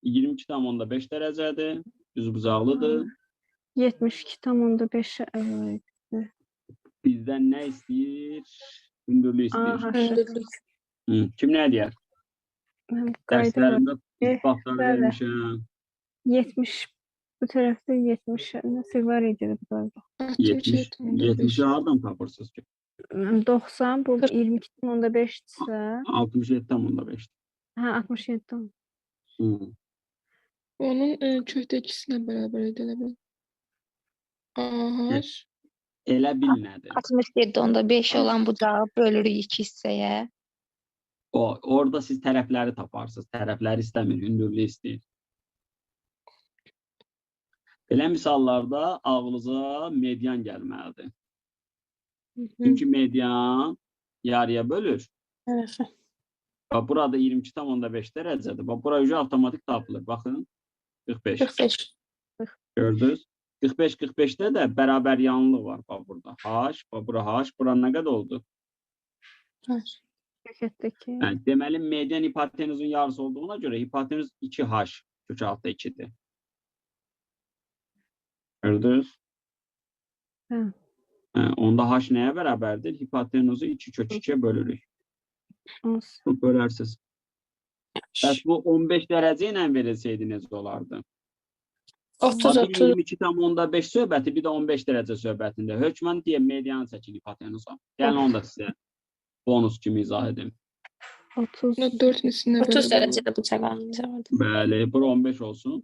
22,5 dərəcədir. Düzbucaqlıdır. 72,5 evet. Bizdən nə istəyir? Hündürlük istəyir. Hündürlük. Kim nə deyər? Qayda var. Dərslərimdə isbatlar bəli. vermişəm. 70 bu tərəfdə 70 nəsə var idi burada. 70'i hardan tapırsınız ki? 90 bu 22,5'dirsə 67,5. hə 67. Onun köhdəkisinə bərabər edilir. AH Elə bil nədir? 67,5 olan bucağı bölürük 2 hissəyə. Orada siz tərəfləri taparsınız. Tərəfləri istəmir, hündürlüyü istəyir. Belə misallarda ağlınıza median gəlməlidir. Çünki median yarıya bölür. Burada 22,5 dərəcədir. Bura avtomatik tapılır. Baxın. 45. Gördünüz? 45-45'də də bərabər yanlıq var. Burada H, bura H. Bura nə qədər oldu? Kökətdəki. Deməli, median hipotenuzun yarısı olduğuna görə hipotenuz 2H kök altı 2'dir. Gördünüz? Onda H nəyə bərabərdir? Hipotenuzu 2 kök 2'ye bölürük. Bölərsiniz. Bəs bu 15 dərəcə ilə verilsəydi necə olardı? 22,5 söhbəti, bir də 15 dərəcə söhbətində. Hökmən deyə medianı çəkin hipotenuza. Gəlin onu da sizə bonus kimi izah edim. 30 dərəcədə bıçaq alınacaq. Bəli, bura 15 olsun.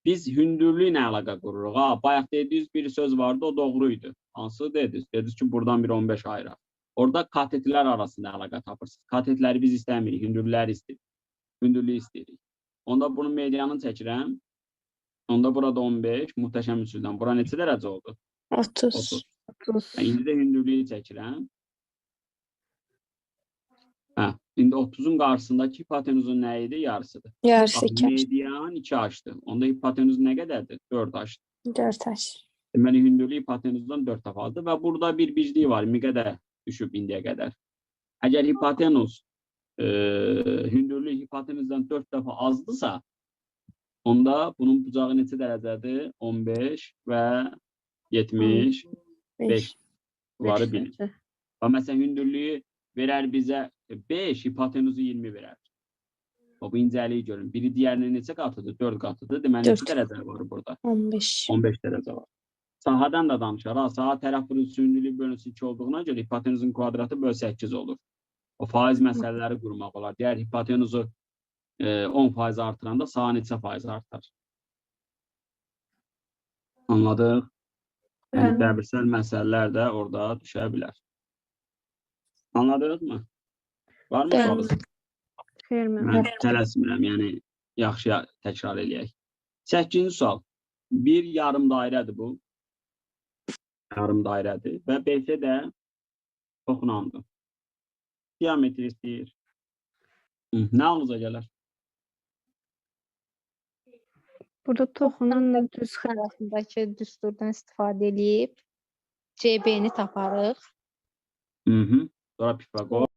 Biz hündürlüylə əlaqə qururuq. Bayaq dediyiniz bir söz vardı, o doğruydu. Hansı dediniz? Dediniz ki, buradan bir 15 ayıraq. Orada katetlər arasında əlaqə tapırsınız. Katetləri biz istəmirik, hündürlüləri istəyirik. Hündürlüyü istəyirik. Onda bunun medianını çəkirəm. Onda burada 15, muhteşem üsuldan. Bura neçə dərəcə oldu? 30. İndi də hündürlüyü çəkirəm. İndi 30'un qarşısındakı hipotenuzun nə idi? Yarısıdır. Yarısı 2. Median 2 açdı. Onda hipotenuz nə qədərdir? 4 açdı. 4 aç. Deməli, hündürlük hipotenuzdan 4 dəfə aldı və burada bir biclik var. Mi qədər düşüb indiyə qədər. Əgər hipotenuz hündürlük hipotenuzdan 4 dəfə azdısa, onda bunun bucağı neçə dərəcədir? 15 və 75 varı bilir. Və məsələn, hündürlüyü verər bizə 5, hipotenuzu 20 verər. Bu incəliyi görün. Biri digərinin neçə qatıdır? 4 qatıdır. Deməli, neçə dərəcə var burada? 15. 15 dərəcə var. Sahadan da danışar. Saha tərəf vurultusu hündürlüyü bölünsü 2 olduğuna görə hipotenuzun kvadratı böl 8 olur. O faiz məsələləri qurmaq olar. Digər hipotenuzu 10% artıranda saha neçə faiz artar? Anladıq? Yəni, dəbirsel məsələlər də orada düşə bilər. Anladınız mı? Var mı sualınız? Mən tələsmirəm, yəni yaxşı təkrar eləyək. 8-ci sual. Bir yarım dairədir bu. Yarım dairədir və BF də toxunandır. Diametri istəyir. Nə ağlıza gələr? Burada toxunan düz arasındakı düsturdan istifadə edib CB-ni taparıq. Sonra Pifagor.